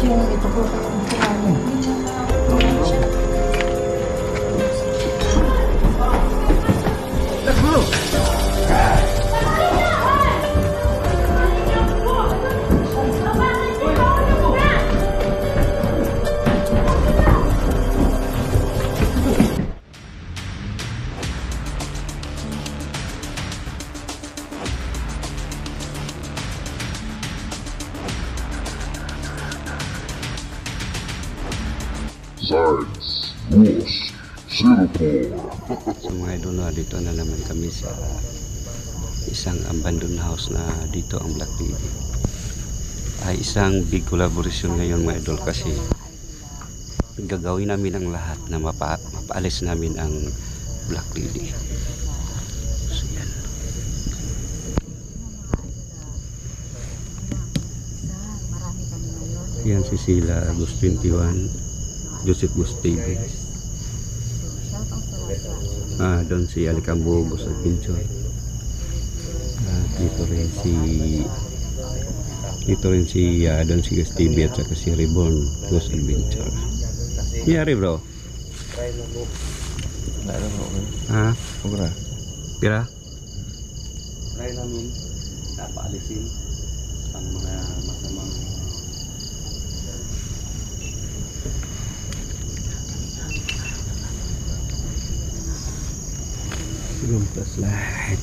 yung ito po sa Let's go! Science News Singapore. So mga idol, dito na naman kami sa isang abandoned house na dito ang Black Lady. Ay isang big collaboration ngayon mga idol, kasi gagawin namin ang lahat na mapaalis namin ang Black Lady. So yan. Yan si Sila August 21, Joseph Gustave. Doon si Alicambo Ghost Adventure. Dito rin si doon si Gustave at saka si Reborn Ghost Adventure. Yari bro. Pura. Pira? Try namin napaalisin ang mga masamang lumpas lahat.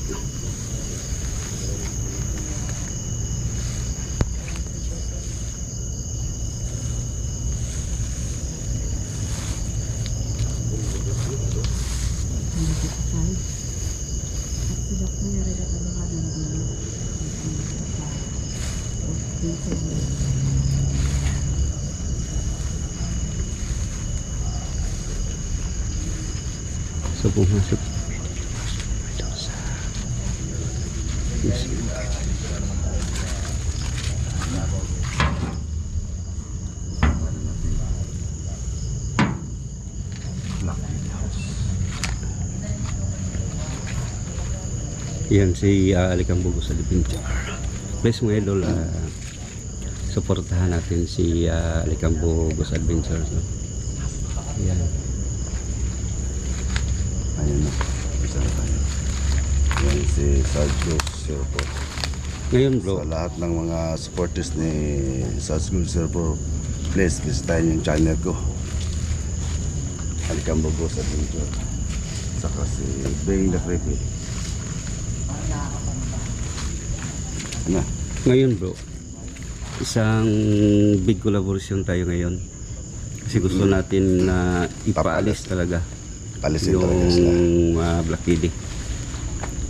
So pumasok yan si Alicambo Ghost Adventure. Please mga idol, suportahan natin si Alicambo Ghost Adventure, no? Yan. Ayan na. Isa na tayo. Yan si Sergio Serpo. Ngayon bro, Sa lahat ng mga supporters ni Sergio Serpo, please visitahin yung channel ko. Alicambo Ghost Adventure. Saka si Bing the Creepy. Ano? ngayon bro, isang big collaboration tayo ngayon. Kasi gusto natin na ipaalis talaga Palisin talaga sila. yung Black Lady.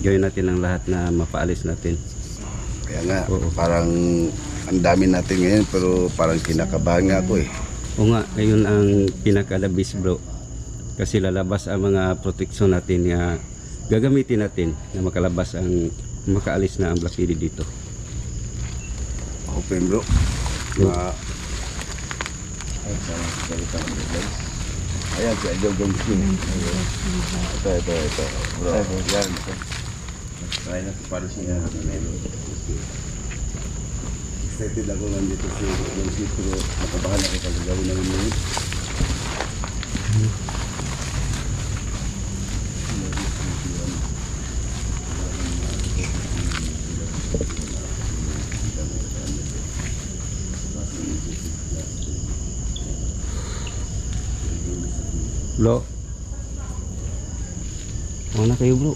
Gawin natin ang lahat na mapaalis natin. Kaya nga, Oo. parang ang dami natin ngayon pero parang kinakabahan nga ako eh. O nga, ngayon ang pinakalabis bro. Kasi lalabas ang mga protection natin na gagamitin natin na makalabas ang makaalis na ang Black Lady dito. Open bro. Ayan si Idol Gongsi. Ito. Bro, yan. Try na para siya. Excited ako nandito si Gongsi, pero nakabahan ako sa gagawin namin ngayon. Bro, mana kayo bro?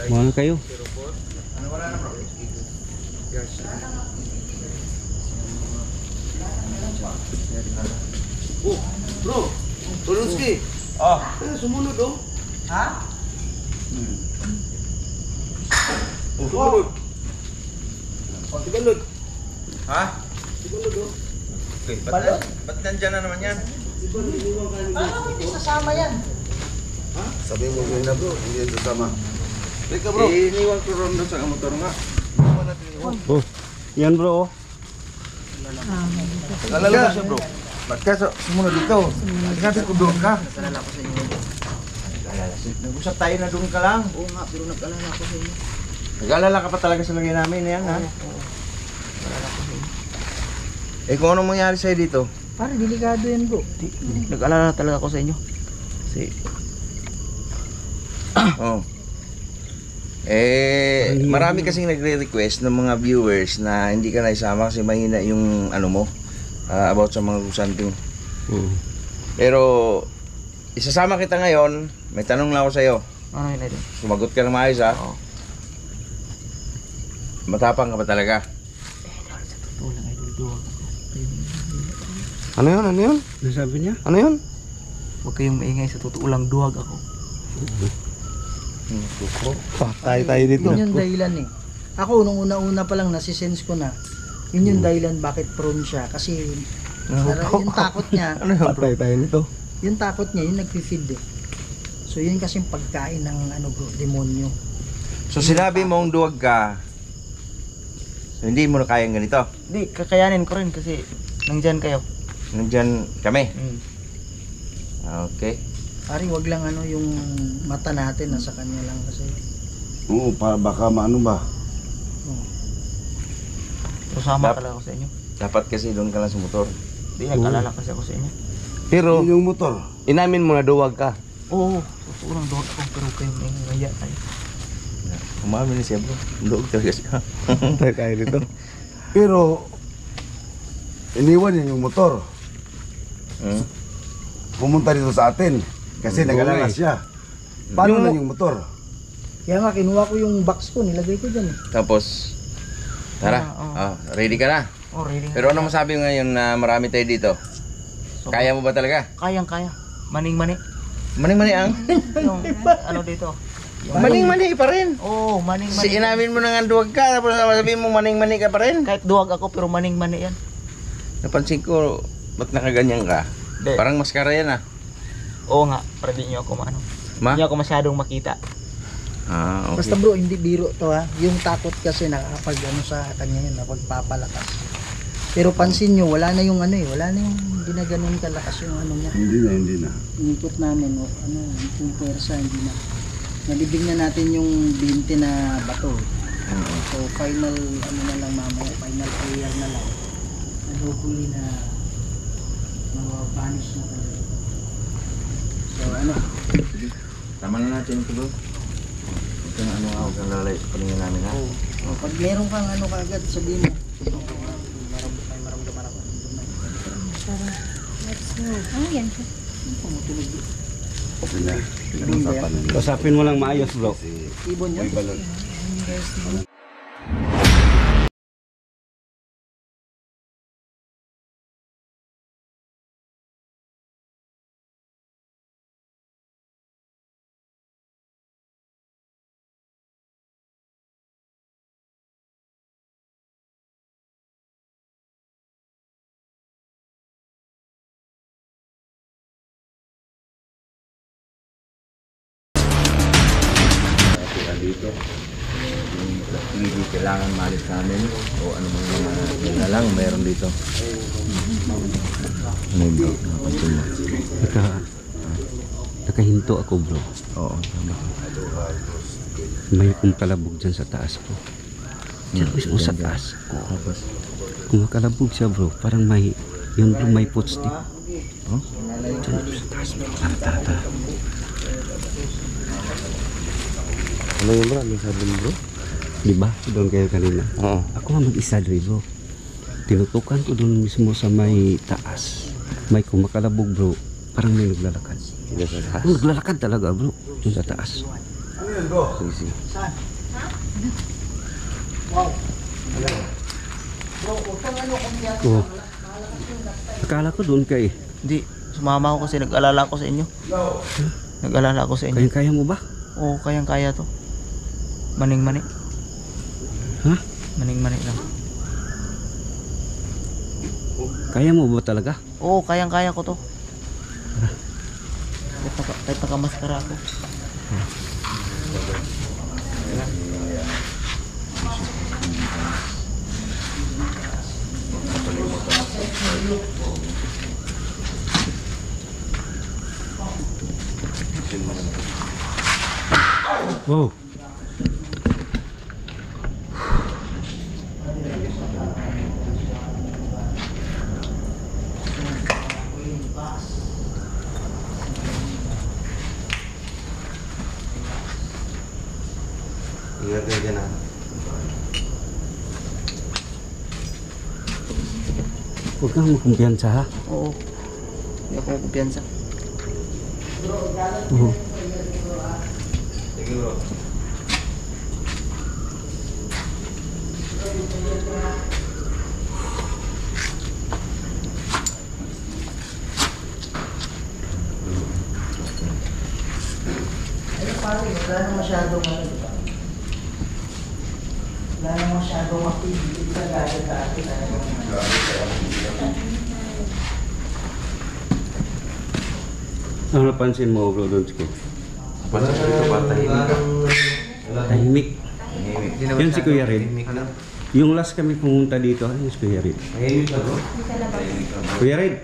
Mana kayo? Oh, bro, Tulunski. Ano sumunod oh? Ha? Sumunod. Sibalod. Ha? Sibalod oh. Okay, ba't nandyan na naman yan? Sibalod, iniwan ka nila. Paano hindi sasama yan? Sabi mo ngayon na bro, hindi ito sama. Teka bro. Iniwan ko ron doon sa motor nga. Iniwan natin iwan. Oh, yan bro. Nalala mo siya bro. Ba't ka sumunod dito? Natin ko doon ka. Alala, nag-usap tayo na doon ka lang. Oo nga, pero nag-alala ako sa inyo. Nag-alala ka pa talaga sa lagay namin yan, ha? Eh kung anong mangyari sa'yo dito? Pare, delikado yan bro. Nag-alala talaga ako sa inyo. Kasi, Oh. Marami kasing nagre-request ng mga viewers na hindi ka na isama kasi mahina yung ano mo about sa mga gusanting. Pero isasama kita ngayon. May tanong lang ako sa'yo. ano yun idol? Sumagot ka na maayos, ha? Oo. Matapang ka ba talaga? Totoo lang idol, duwag. Ano yun? Ano yun? Ano sabi niya? Ano yun? Huwag kayong maingay, sa totoo lang duwag ako. Tayo dito. Yun yung dahilan eh. Ako, nung una-una pa lang, nasisense ko na. Yun yung dahilan bakit prone siya. Kasi yung takot niya, Ano yun? Patay tayo nito. yung takot niya, yung nagpi-feed eh. So yun kasing pagkain ng ano bro, demonyo. So sinabi mong duwag ka, so, hindi mo na kayang ganito. Hindi, kakayanin ko rin kasi nandyan kayo. Nandyan kami. Mm. Okay. Pare, wag lang ano yung mata natin, nasa kanya lang kasi. Oo, baka maano ba? Pero sama Dap- talaga ako sa inyo. Dapat kasi doon ka lang sa motor. Hindi, nag-alala kasi ako sa inyo. Pero Yung motor. inamin mo na duwag ka. Oo, totoo lang duwag ako, pero kayong maingay tayo. Umamin na siya bro. Duwag talaga siya. Tayo kaya dito. Pero, iniwan niya yung motor. Pumunta dito sa atin. Kasi nag-alala siya. Paano na yung motor? Kaya nga, kinuha ko yung box ko, nilagay ko dyan eh. Tapos, tara. Ready ka na. Oh, really? Pero ano masabi mo ngayon na marami tayo dito? Kaya mo ba talaga? Kayang-kaya. Maning-mani. Maning-mani ang? Yung, ano dito? Yung, Maning-mani pa rin. Oo, maning-mani. Inamin mo na nga duwag ka, tapos sabihin mo maning-mani ka pa rin. Kahit duwag ako, pero maning-mani yan. Napansin ko, ba't nakaganyan ka? Hindi. Parang maskara yan ah. Oo nga, para di nyo ako maano. Ma? Hindi nyo ako masyadong makita. Ah, okay. Basta bro, hindi biro to ha. Yung takot kasi nakakapag ano sa kanya yun, napagpapalakas. Pero pansin nyo, wala na yung ano eh, wala na yung ginaganon kalakas yung ano niya. Hindi na. Inikot namin, o, ano, yung pwersa, hindi na. Nalibig na natin yung 20 na bato. So final, ano na lang mamaya, final prayer na lang. And hopefully na mawabanish na talaga. So ano, Tama na natin ito bro. Huwag kang ano, huwag kang lalay sa paningin namin ha. pag meron kang ano kagad, sabihin mo. Maramdaman ako. Oh, yan. Pumutulog. Okay na. Pinag-usapan na nila. Usapin mo lang maayos, bro. Ibon yan. May balon. Dito. Hindi kailangan malis namin o ano mga na lang meron dito. Ano bro? Napansin mo? Nakahinto ako, bro. Oo. May kumakalabog dyan sa taas, bro. Diyan mismo sa taas. Tapos, Kumakalabog siya, bro. Parang may, yun bro, may footstep. Oh? Diyan sa taas, bro. Tara. ano yun bro? Ano sabi mo bro? Diba? Doon kayo kanina. Oo. Ako nga mag-isa, bro. Tinutukan ko doon mismo sa may taas. May kumakalabog, bro. Parang may naglalakad. Sila sa taas. Naglalakad talaga, bro. Doon sa taas. Sige. Wow. Bro, utang ano kung yan. Oh. Akala ko doon kay. Hindi, sumama ako kasi nag-alala ako sa inyo. Nag-alala ako sa inyo. Kaya mo ba? Oo, kayang-kaya to. Maning-mani. Ha? Maning-mani lang. Kaya mo ba talaga? Oo, kayang-kaya ko to. Kahit nakamaskara ako. Wow. Ingat kayo dyan, ha? Huwag kang makumpiyansa ha. Oo. Hindi ako kumpiyansa. Oo. Sige, bro. Ano pare, wala na masyadong ano, diba? Wala na masyadong activity sa gaya dati. Ano napansin mo, Bro Donski? Basta dito ba, tahimik ka? Tahimik. Tahimik. Yan si Kuya Red. Ano? Yung last kami pumunta dito, ayun si Kuya Red. Tahimik ka, bro? Tahimik ka, bro. Kuya Red,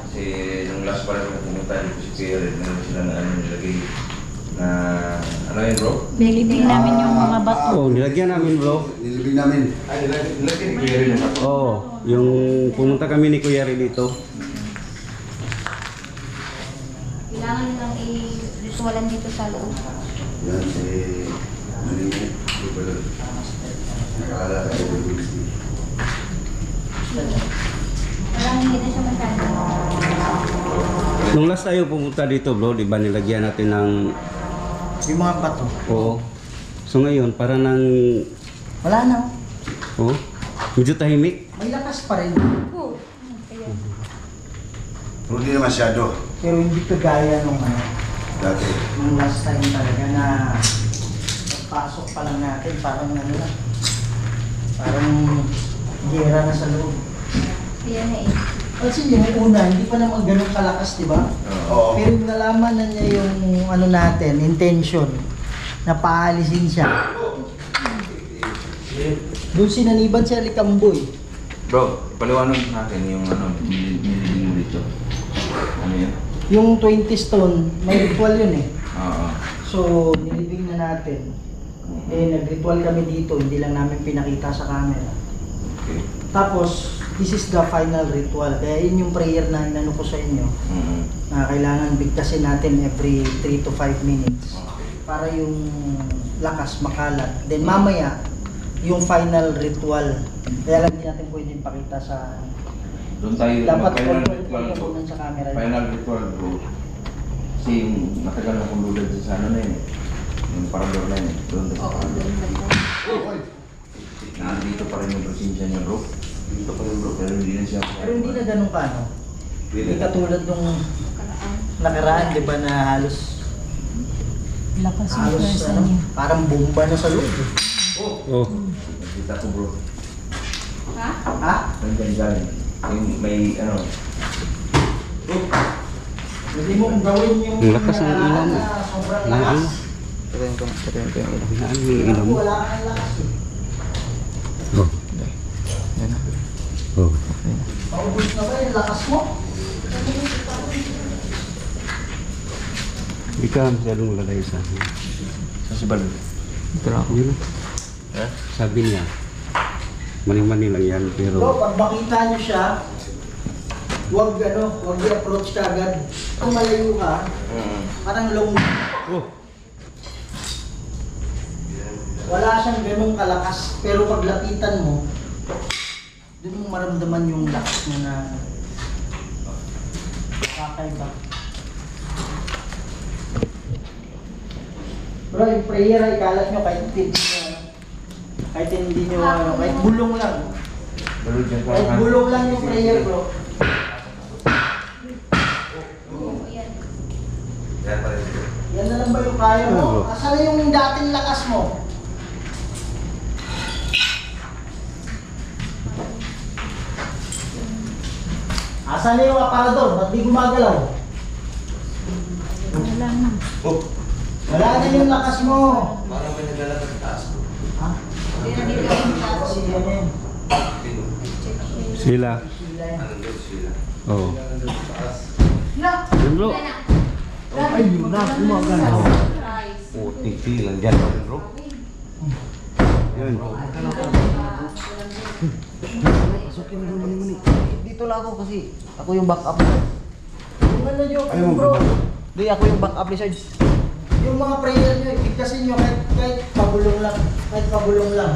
Kasi nung last pa rin na pumunta dito si Kuya Red, meron sila na ano nilagay na ano yun, bro? Nilibing namin yung mga bato. oh, nilagyan namin bro. Nilibig namin. Ay, nilagay ni Kuya Red yung bato. Oo, yung pumunta kami ni Kuya Red dito. Kailangan nilang i-ritualan dito sa loob. Yan si Manimit. Nakakala ka ito. Parang hindi na siya magkano. Nung last tayo pumunta dito bro, di ba nilagyan natin ng... Yung mga bato. Oo. So ngayon, para nang... Wala na. Oh, medyo tahimik. May lakas pa rin. Oo. Pero hindi na masyado. Pero hindi kagaya nung ano, Dati. nung last time talaga na pasok pa lang natin, parang ano na. Parang gera na sa loob. Yan na eh. Kasi yung una, hindi pa naman ganun kalakas, di ba? Oo. Pero yung nalaman na niya yung ano natin, intention, na paalisin siya. Doon sinaniban si Alikamboy. Bro, paliwanag natin yung ano, nilibing mo dito. Ano yun? Yung 20 stone, may ritual yun eh. Oo. So, nilibing na natin. Eh, nag-ritual kami dito, hindi lang namin pinakita sa camera. Okay. Tapos, this is the final ritual. Kaya yun yung prayer na inano ko sa inyo, Mm-hmm. na kailangan bigkasin natin every 3 to 5 minutes. Para yung lakas makalat. Then mamaya, yung final ritual. Kaya lang hindi natin pwedeng pakita sa... Doon tayo Dapat mag-final control ritual, ko bro. muna sa camera. Final ritual, bro. Kasi yung matagal na kong lulad sa ano na yun eh. Yung parador na yun eh. Doon sa parador. Nandito pa rin yung presensya niya, bro. Dito pa rin, bro. Pero hindi na siya. Pero hindi na ganun ka, no? Hindi Hindi katulad nung nakaraan, di ba, na halos Lakas yung halos pwersa ano, niya. parang bomba na sa loob. eh. Oh, Nakita ko, bro. Ha? Nandiyan galing. Yung may ano. Hindi mo gawin yung Ang lakas ng ilaw mo. na sobrang na ano, lakas. Patayin ko yung ilaw. na ano yung ilaw mo. Wala kang lakas eh. Oh, Yan na. oh. Paubos na ba yung lakas mo? Hindi ka masyadong lalay sa akin. Sa si Balon. Ito lang ako. Yun na. Sabi niya, mani-mani lang yan, So, pero... pag makita nyo siya, huwag i-approach ka agad. Kung malayo ka, parang long. Oh, Wala siyang ganong kalakas, pero pag lapitan mo, doon mo maramdaman yung lakas mo na kakaiba. Bro, yung prayer ay kalat nyo kahit hindi nyo, kahit bulong lang. Balon dyan ka. Kahit bulong lang yung prayer, bro. Yan pa rin, bro. Yan na lang ba yung kaya Ano, mo? bro? Asan na yung dating lakas mo? Asan na yung aparador? Ba't di gumagalaw? Wala na. Oh! Wala na yung lakas mo. Parang may naglalakad sa taas, bro. Ha? Kasi yan yun. sila. Sila yan. Ano doon sila? Oh. Ano doon sa taas? Yun bro. Ay, yun na. Gumagalaw. Oh, titi, nandiyan pa rin bro. Yun. Dito lang ako kasi ako yung backup. Yung ano nyo, bro, Di, ako yung backup lizard. yung mga prayer nyo, ibigkasin nyo kahit pabulong lang. Kahit pabulong lang.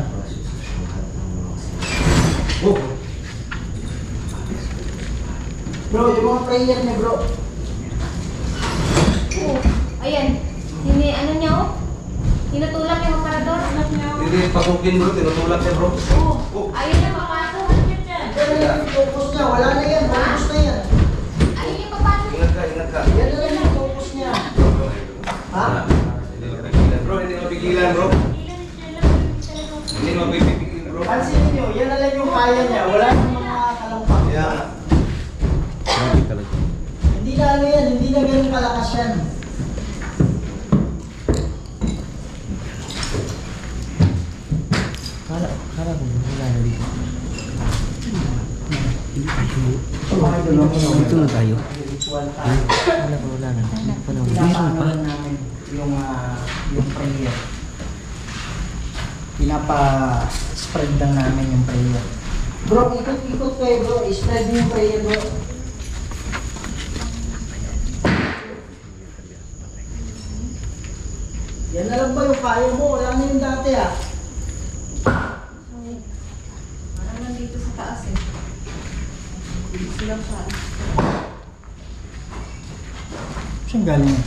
Bro, yung mga prayer nyo, bro. Oh, ayan. Ano niya oh? Tinutulak yung aparador. Hindi, pasukin bro, tinutulak siya bro. Oh, ayun na papasok. Yan na yung focus niya, wala na yan, focus na yan. Ayun yung papasok. Ingat ka, ingat ka. Yan na lang yung focus niya. Ha? Hindi mapigilan bro, hindi mapigilan bro. Hindi mapigilan bro. Pansinin nyo, yan na lang yung kaya niya, wala nang mga kalampak. Yeah. Grabe talaga. Hindi na ano yan, hindi na ganun kalakas yan. Kala ko wala na dito. Dito na tayo. Kala ko wala na. Pinapaano namin yung prayer. Pinapa-spread lang namin yung prayer. Bro, ikot-ikot kayo bro, spread niyo yung prayer bro. Yan na lang ba yung kaya mo? Wala na yung dati ah. Parang nandito sa taas eh. Silang sa Saan galing yan?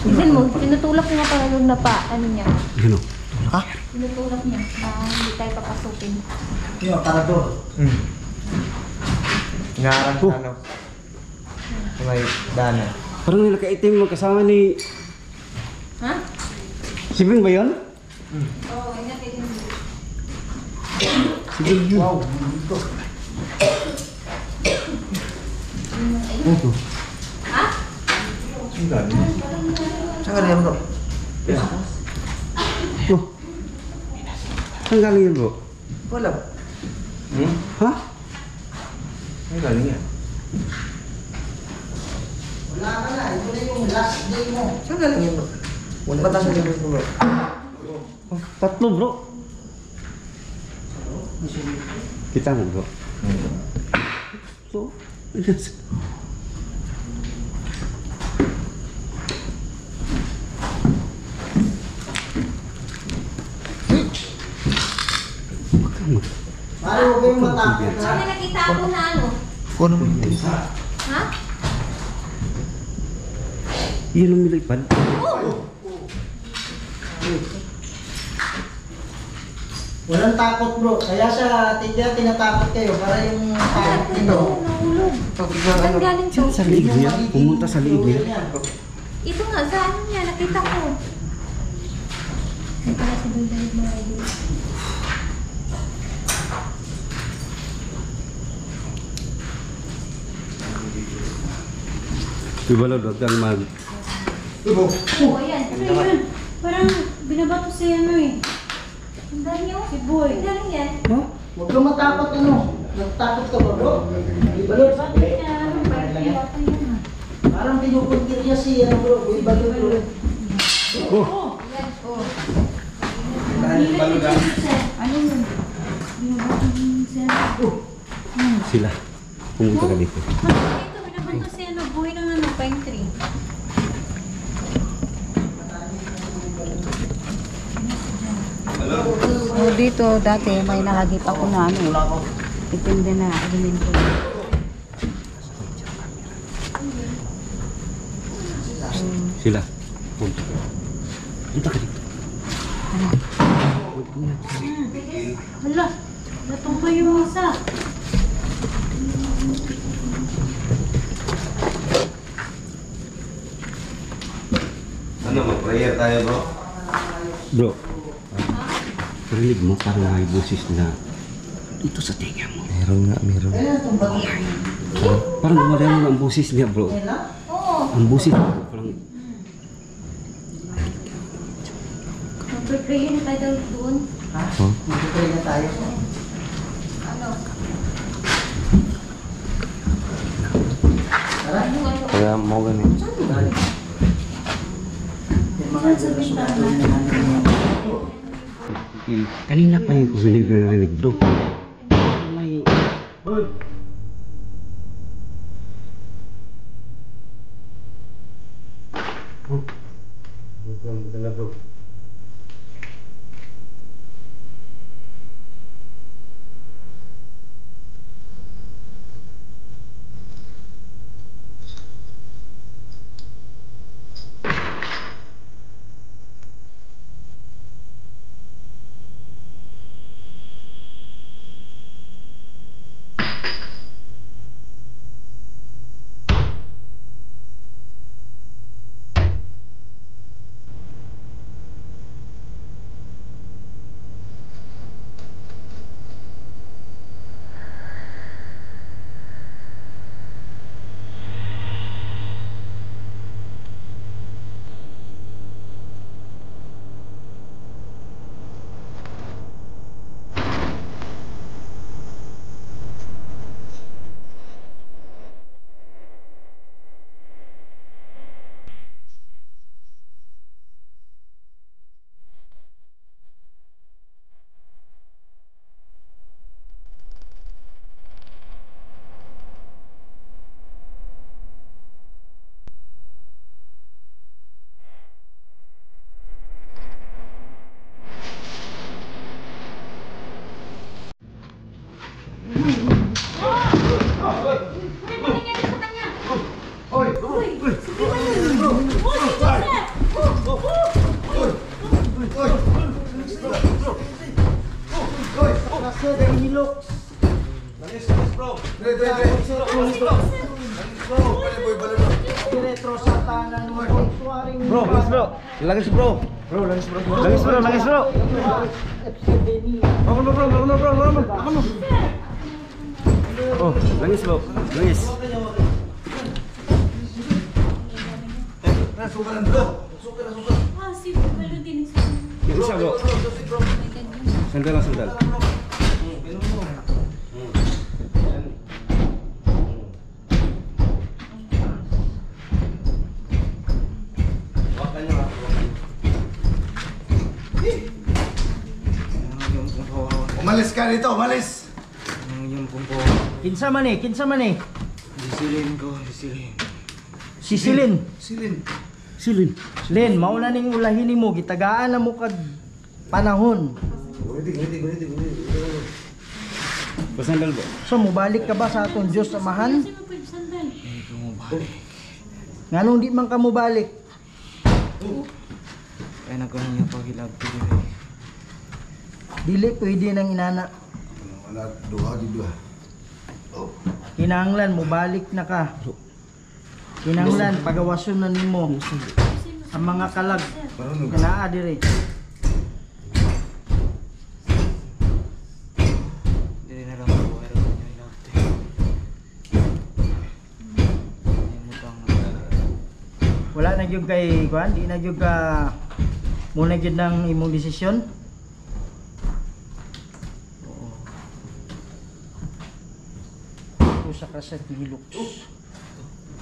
Tignan mo, tinutulak yung aparador na pa. Ano niya? Yun o. Tinutulak niya. Hindi tayo papasukin. Yung aparador. Ngaran sa ano. Sa may dana. Parang nilakaitim mo kasama ni... Ha? Sibing ba yun? Oo, ingat kayo din. Sibing yun. Wow, dito. Ha? Saan ka rin bro? Oh. Saan galing yun bro? Wala. Ha? Saan galing yan? Wala ka na, ito na yung last day mo. Saan galing yan bro? Wala ba tayo sa libro ko bro? Oh, tatlo bro. Kita mo bro. So, Pare, huwag kayong matakot Saan ha. may nakita ako na ano? Kuno mo. Ha? yun ang milipad. Walang takot bro, kaya siya tinatakot kayo para yung takot nito. Nahulog. Saan galing to? Sa liig niya. Pumunta sa liig niya. Ito nga, saan niya? Nakita ko. Ay, pala si Boy David Marayo. Ibalod, huwag kang mag... Oh, ayan. Ano yun? Parang binabato si ano eh. Ang dami niyo? Si Boy. Ang dami yan. Huwag kang matakot ano. Nagtakot ka ba bro? Ibalot. Parang pinupuntir niya si ano bro, ibalot bro. Ayan, oh. Ano yun? Binabato si ano. Sila. Pumunta ka dito. Ito, binabato si ano. Boy ng ano, pine tree. Oh, dito dati may nahagip ako na ano. Itindi na elemento. Sila. Punta ka. Punta ka dito. Hala, natong pa yung isa. Ano, mag-prayer tayo bro? Bro. Rinig mo parang may boses na dito sa tinga mo. Meron nga, meron. Ayan, itong bato. Parang gumagano ang boses niya bro. Ayan na. Oo. Ang boses niya parang... Mag-pray na tayo daw doon. Ha? Mag-pray na tayo. Ano? Tara. Kaya mo ganun. Yung mga Doon sa bintana. Kanina pa yung narinig bro. May... Bro, langis bro. Langis bro. Bro, langis bro. Langis bro, langis bro. Bangun bro, bangun bro, bangun. Bangun. Oh, langis bro. Langis. Ah, si Balon din. Yung isa bro. Sandal lang, sandal. Umalis ka dito, umalis! Kinsa man eh, kinsa man eh. Sisilin ko, sisilin. Sisilin. Silin. Silin. Len, mauna ning ulahin mo, gitagaan na mo kag panahon. Pasandal bro. So, mubalik ka ba sa atong Diyos amahan? Kasi mo pwede sandal. Nganong di man ka mubalik? Kaya nagkaroon niya pag-hilab ko din. Dili pwede nang inana. Wala, duha, duha. Kinahanglan mubalik na ka. Kinahanglan pagawason na nimo ang mga kalag nga naa diri. Hindi na lang ako ay rin niya hilab. Wala na gyud kay kuan, di na gyud ka muna gyud nang imong desisyon. Usa ka set mihilok.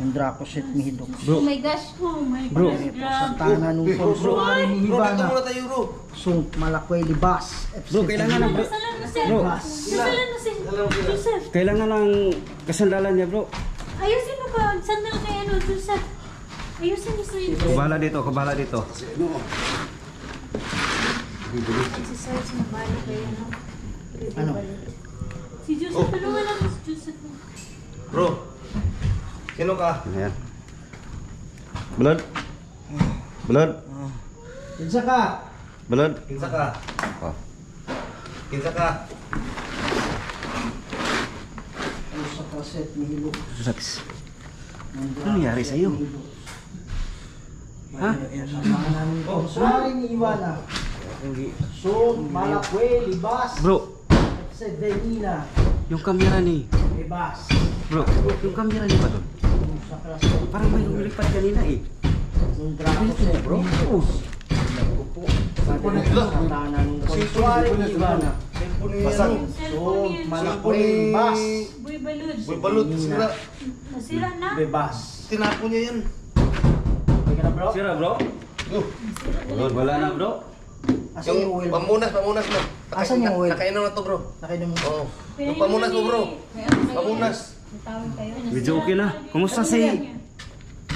Ang Draco set mihilok. Oh my gosh. Oh my Bro. gosh. Sa Grabe. tanan ng konsuari ni Hibana. tayo bro. Sung malakway libas. Bro, kailangan na bro. Kasalan mo si Bro. Kasalan mo si Joseph. Kailangan ng kasandalan niya bro. Ayusin mo ba? Sandal kay ano, Joseph. Ayusin mo si Kabala dito, kabala dito. exercise na bali kay ano. Ano? Si Joseph, tulungan lang mo si Joseph. Bro. Sino ka? Ayan. Blood? Blood? Kinsa ka? Blood? Kinsa ka? Oh. Kinsa ka? Usa ka set mihilok. Saks. Ano nangyari sa'yo? Ha? Tanan ng konsuari ni Hibana. Sung malakway libas. Bro, Sa Denina. yung kamera ni. Libas. Bro, yung kamera ni ba doon? Usa ka set. Parang may lumilipad kanina eh. Ang Draco set bro. Tanan ng konsuari ni Hibana. Basag. Sung malakway libas. Boy Balud. Balot, sira. Nasira na. Bebas. Tinapon niya yan. Okay ka na bro? Sira bro? Wala na bro. Asan yung oil? Pamunas mo. Asan yung oil? Nakainom na to bro. Nakainom mo. Oo. Yung pamunas mo bro. Pamunas. Medyo okay na. Kumusta si...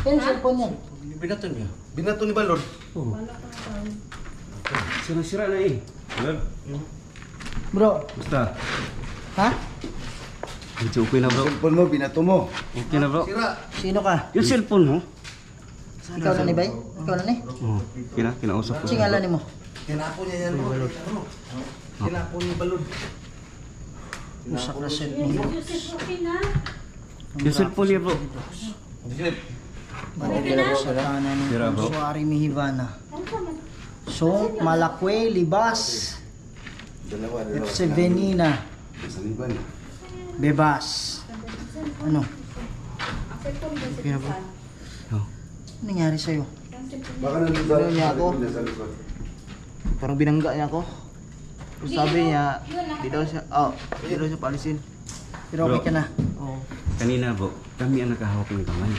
Yan, cellphone yan. Binato niya. Binato ni Balod. Sira-sira na eh. Well, Bro, basta. ha? Medyo okay na bro. Cellphone mo, binato mo. Okay na bro. Sira. Sino ka? Yung cellphone mo? Ikaw na ni Bay? Ikaw na ni? Oo. Kinausap ko. Singala ni mo. Kinapon niya yan bro. Kinapon ni Balod. Usak na cellphone mo. Joseph, okay na? Yung cellphone niya bro. Manila sa kanan Sira, ng bro. Suari Mihibana. So, Malakwe, Libas, FC Venina, Bebas. Ano? Okay na ba? Oh. Ano nangyari sa'yo? Baka nandun Ano niya ako? sa likod. Parang binangga niya ako. Tapos sabi niya, di daw siya paalisin. Pero okay ka na. Oo. Kanina bro, kami ang nakahawak ng kamay.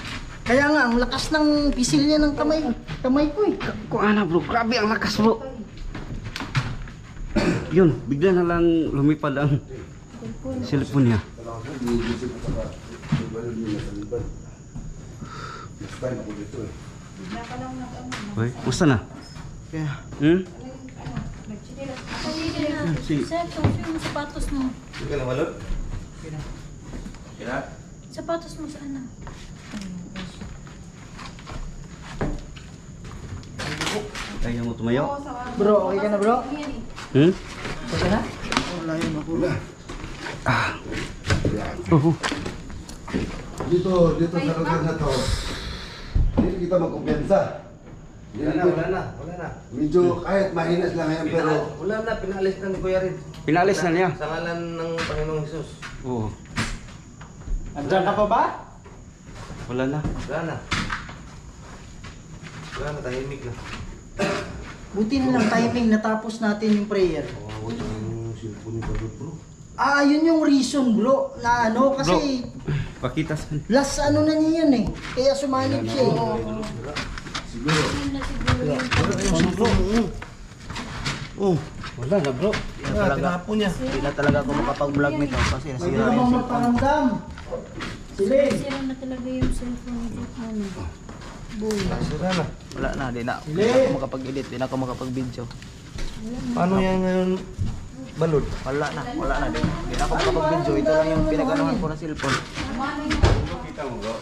Kaya nga, ang lakas ng pisil niya ng kamay. Kamay ko eh. Kung ano bro, grabe ang lakas bro. Yun, bigla na lang lumipad ang cellphone niya. Next time ako dito eh. Hoy, musta na? Kaya, Hmm? Joseph, kasi yung sapatos mo. Hindi ka na Balod? Kira? Sapatos mo saan na? Kaya mo tumayo? Bro, okay ka na bro? Hmm? Okay ka na? Wala yun ako. Oo. Dito sa lugar na to, hindi kita magkumpiyansa. Wala na. Medyo kahit mahinas lang ngayon pero Wala na, pinalis na ni Kuya Rin. Pinalis na niya? Sa ngalan ng Panginoong Jesus. Oo. Andiyan ka pa ba? Wala na. Wala na, tahimik na. Buti na lang timing natapos natin yung prayer. kawawa yung cellphone ni Balod bro. Ah, yun yung reason bro. Na ano, kasi Pakita sa last ano na niya yan eh. Kaya sumanib siya eh. Siguro. Wala na bro. Tinapon niya. hindi na talaga ako makapag-vlog nito kasi Pwede nasira na yung bang cellphone. magparamdam? Sige. Sira na talaga yung cellphone ni Jeff. Sira na. Wala na, di na ako makapag-edit, di na ako makapag-video. Paano yan ngayon, Balod? Wala na, di na ako makapag-video. Ito lang yung pinag-anuhan ko na cellphone. Kita mo bro?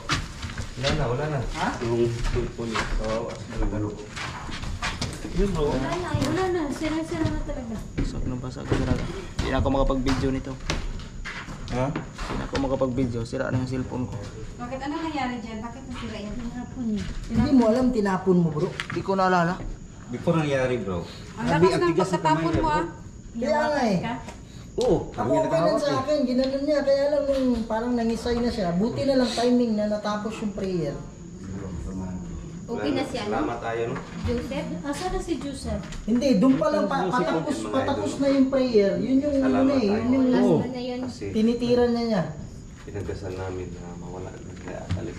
Wala na. Yung cellphone niya. Oo, bro. Yun bro. Wala na. Sira-sira na talaga. Basag talaga. Di na ako makapag-video nito. Ha? Di na ako makapag-video, sira na yung cellphone ko. Bakit ano nangyari dyan? Bakit nasira yan? Tinapon niya. Hindi mo alam, tinapon mo bro. Di ko naalala. Before nangyari bro. Ang lakas ng pagkatapon mo ah. Kaya nga eh. Oo. Ako okay lang sa akin, ginanon niya. Kaya lang nung parang nangisay na siya. Buti na lang timing na natapos yung prayer. Okay na siya, no? Salamat tayo, no? Joseph? Asa na si Joseph? Hindi, doon pa lang patapos na yung prayer. Yun yung ano na eh. Yun yung Last one na yun. Kasi tinitiran niya. pinagdasal namin na mawala na kaya Alex.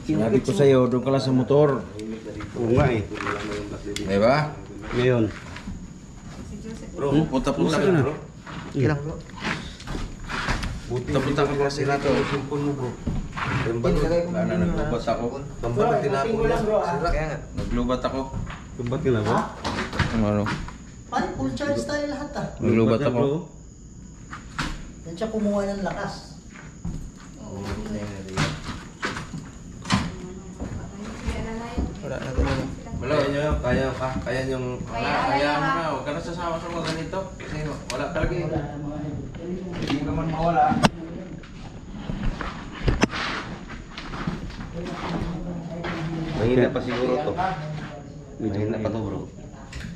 Sinabi ko sa'yo, doon ka lang sa motor. Oo nga eh. Diba? Ngayon. Bro, punta-punta ka bro. Ilang? Punta-punta ka kasi na to. Simpon mo bro. Yung balon, wala na naglubat ako. Pambalat tinapon mo. Sira kaya nga. Naglubat ako. Kumbat ka na ba? Ano? Pare, full charge tayo lahat ah. Naglubat na, ako. bro. Yan siya kumuha ng lakas. Wala na talaga. Wala nyo, kaya yung, kaya mo na, huwag ka na sasama sa mga ganito. Kasi wala talaga eh. Hindi ka man mawala. Mahina pa siguro to. Mahina pa to bro.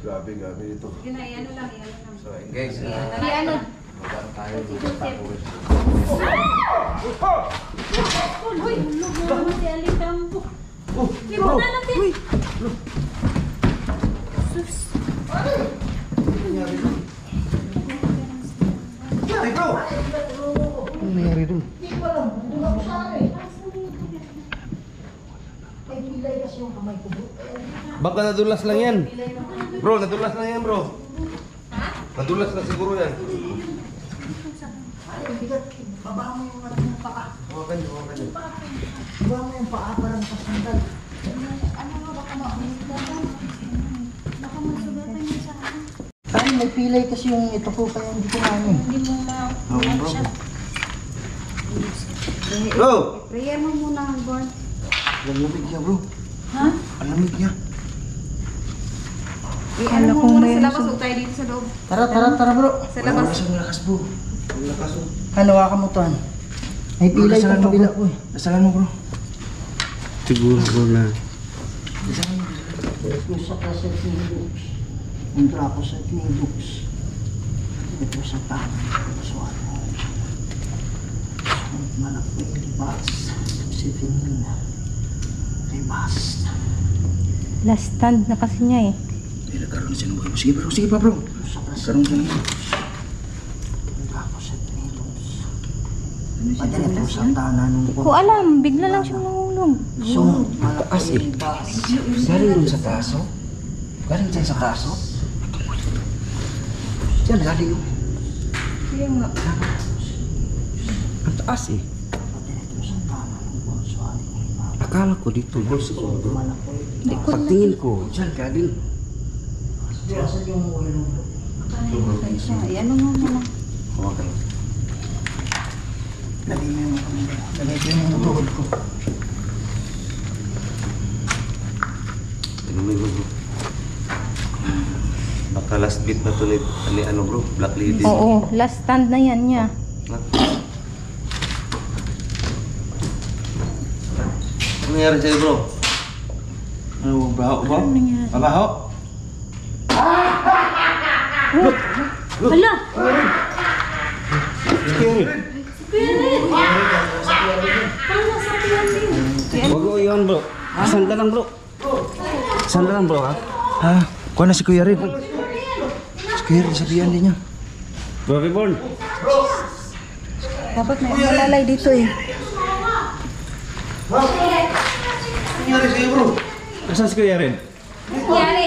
Grabe ito. Yun ay, ano lang, yan lang. So, guys, Di ano? magaan tayo. Uy, lugo naman si Alitambo. Libo na natin. Sus. Ay bro! Ano nangyari dun? Hindi ko alam. Doon ako sa ano eh. May pilay kasi yung kamay ko, bro. Baka nadulas lang yan. Bro, nadulas lang yan, bro. Nadulas na siguro yan. Ay, bigat. Baba mo yung ano yung paa. Baba mo yung paa parang pasandal. Ano nga, baka maunod. Baka masugatan niya sa akin. Ay, may pilay kasi yung ito po kaya hindi ko ano. Hindi mo ma-watch siya. Bro! Prayer mo muna ang born. Lamig niya, bro. Ha? Ang lamig niya. Ano mo muna sa labas o tayo dito sa loob? Tara bro. Sa labas. Ang lakas, bro. Ang lakas, bro. Ano, hawakan mo to, han. May pilay Dasalan sa mo, kabila bro. ko eh. Dasalan mo, bro. Siguro bro na Ito sa kaset ni Lux. Ang drakoset ni Lux. Ito sa tangan. So ano. Malak mo yung libas. Si Finina. Libas. Last stand na kasi niya eh. Eh, nagkaroon na siya ng buhay. Sige, bro. Sige pa, bro. Sa kaset Nagkaroon siya ni ng Lux. Ang drakoset ni Lux. Pati ito sa tanan ng Ko alam, bigla lang siyang nahulog. So, malak mo yung libas. Galing dun sa taso? Galing dyan sa taso? Diyan, galing yun. Kaya nga. ang taas eh. Pati ito sa tanan ng bolso. Akala ko dito bro siguro. Malak mo yung Hindi ko Pagtingin ko, dyan galing. Asan yung ulo mo? siya. Ano nga naman. Hawakan. Lagay mo yung kamera. Lagay ko yung tuhod ko. Ano may bro? Baka last bit na to ni ano bro, Black Lady. Oo, last stand na yan niya. Ano nangyari sa'yo, bro? Ano, baho ba? Mabaho? Hala! Spirit! Paano sa tiyan din? Wag mo yun bro. Sanda lang bro. Sanda lang bro ha. Ha? Kuha na si Kuya Red. Si Kuya Red, sabihan din niya. Bro Reborn. Dapat may malalay dito eh. Ano nangyari sa'yo, bro? Asan si Kuya Red? Nangyari.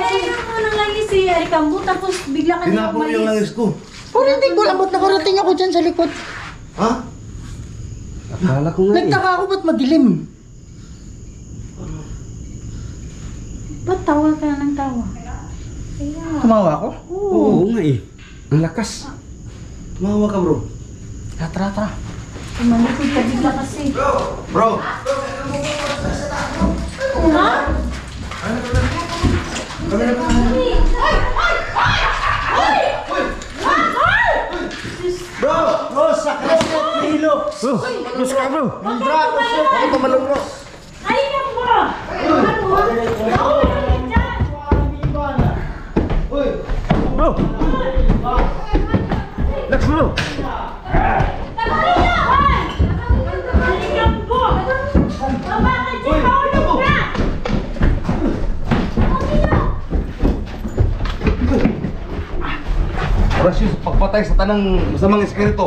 Kaya mo nang lagi si Arikambo tapos bigla ka na Tinapon mo yung langis ko. Kuriting ko lang, ba't nakarating ako dyan sa likod? Ha? Akala ko nga eh. Nagtaka ako ba't madilim? Ba't tawa ka ng tawa? Tumawa ako? Oo nga eh. Ang lakas. Tumawa ka, bro. Tara. Malikod ka bigla kasi. Bro! Ha? Bro, sa kaset ni Lux. Lus ka bro. Ang drakoset. Ako tumalong bro. Ay, naku mo! Bro. Lex bro. Oras yun sa pagpatay sa tanang masamang espiritu.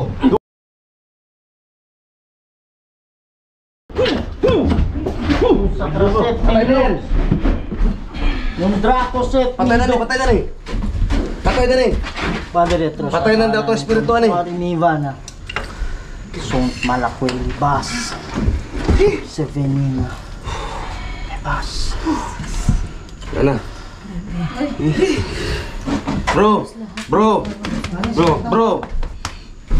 Sa kaset ni Lux. Yung drakoset Patay na ni, patay na ni. Patay na ni. Padre Retro. Patay na daw to espirituan eh. Pari ni Ivana. Sunt malakway libas. Sevenina. Libas. Yan na. Bro!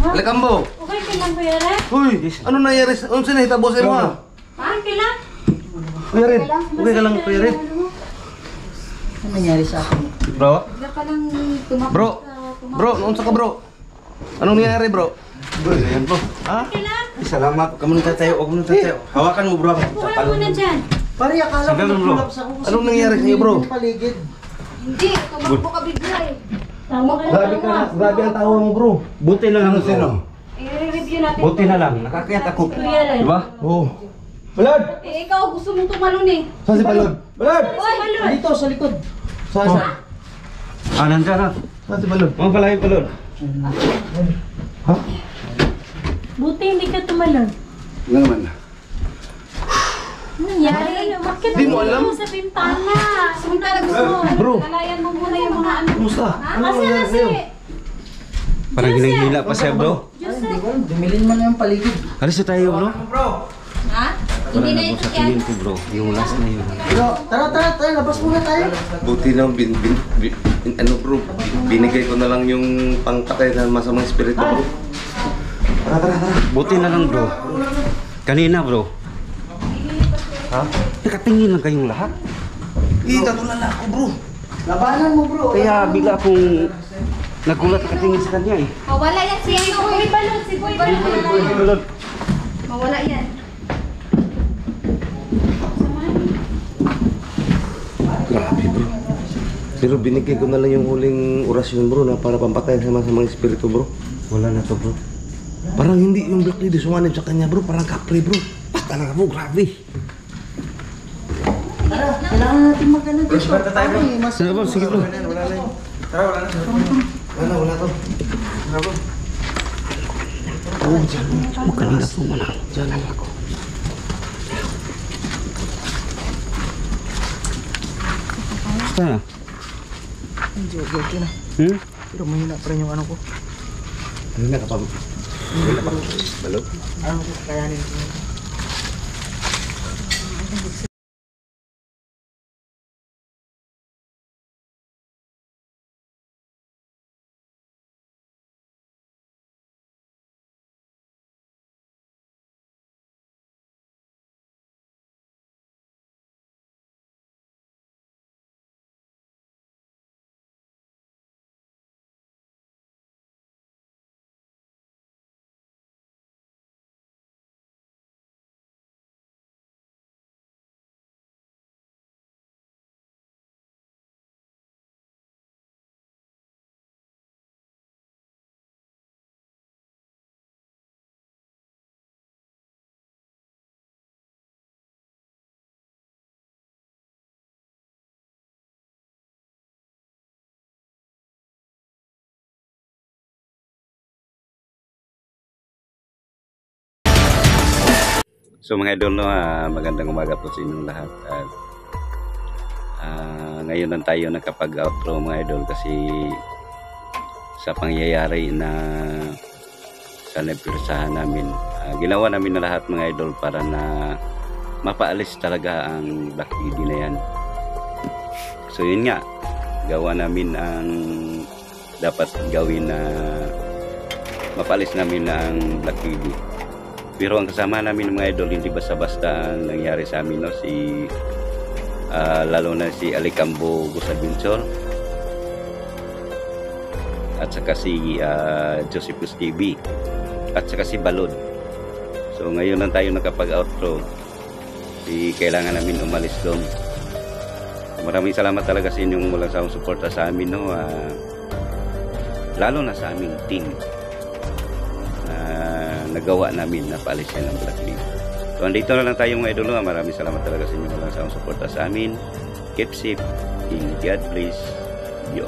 Alikambo! Okay ka lang, Kuya Red? Uy! Ano nangyari? Ano sinahitabo sa mo ha? Okay lang? Kuya Red! Okay ka lang, Kuya Red? Ano nangyari sa akin? Bro? Bigla ka lang tumakbo. Bro! Naunsa ka bro? Anong nangyari bro? Ayan bro. Ha? Okay lang? Salamat. Huwag mo nang tatayo. Huwag mo nang tatayo. Hawakan mo bro. Buhay muna dyan. Pari, akala ko Sandali, bro. nagkulaps ako. kasi Anong nangyari sa'yo, bro? yung paligid. Hindi, tumakbo ka bigla eh. Tawa ka Grabe ka. Grabe ang tawa mo bro. Buti na lang sino. I-review natin. Buti na lang. Nakakayat ako. Kuya Red. Diba? Oo. Balad! Eh, ikaw gusto mong tumalon eh. Saan si Balad? Balad! Oy, balon! Dito, sa likod. Saan? Ah, nandyan na. Saan si Balad? Mga pala yung balon. Ha? Buti hindi ka tumalon. Ano naman? Ano nangyari? Bakit Di mo alam? sa bintana? Sunta na gusto. Bro. Lalayan mo muna yung mga ano. Kumusta? Ano Kasi nangyari kasi. sa'yo? Parang hinahila pa siya, bro. Hindi ko alam, dumilin mo na yung paligid. Alis na tayo, bro. Ha? Wala na po sa tingin ko, bro. Yung last na yun. Pero, tara, labas muna tayo. Buti na, ano bro, binigay ko na lang yung pangkatay ng masamang espiritu bro. Tara. Buti na lang, bro. Kanina, bro. Ha? Nakatingin lang kayong lahat. Natulala ako, bro. Labanan mo bro. Kaya bigla akong nagulat nakatingin sa kanya eh. Mawala yan si Boy Balot. Si Boy Balot. Mawala yan. Grabe bro. Pero binigay ko na lang yung huling orasyon bro na para pampatayin sa masamang espiritu bro. Wala na to, bro. Parang hindi yung Black Lady sumanib sa kanya bro, parang kapre bro. Talaga bro, grabe. Tara, kailangan natin magano dito. Basta tayo, bro. Mas Sige, bro. Sige, bro. Wala na. Wala to. Tara, bro. Magkanina po mo na. Diyan lang ako. Basta na. Medyo okay na. Pero mahina pa rin yung ano ko. Ano na kapag... Balot? Ano ko kakayanin ko. So mga idol, no, magandang umaga po sa inyong lahat. At ngayon lang tayo nakapag-outro mga idol kasi sa pangyayari na sa napirsahan namin. Ginawa namin na lahat mga idol para na mapaalis talaga ang Black Lady na yan. So yun nga, gawa namin ang dapat gawin na mapaalis namin ang Black Lady. Pero ang kasama namin mga idol, hindi basta-basta ang nangyari sa amin, no? Lalo na si Alicambo Gusabinsor at saka si Josephus TV at saka si Balod. So ngayon lang tayo nakapag-outro. Kailangan namin umalis doon. Maraming salamat talaga sa inyong walang sawang suporta sa amin, no? Lalo na sa aming team. Nagawa namin na paalisin ang Black Lady. So andito na lang tayo mga idol. Maraming salamat talaga sa inyo walang sawang suporta sa amin. Keep safe and God bless you.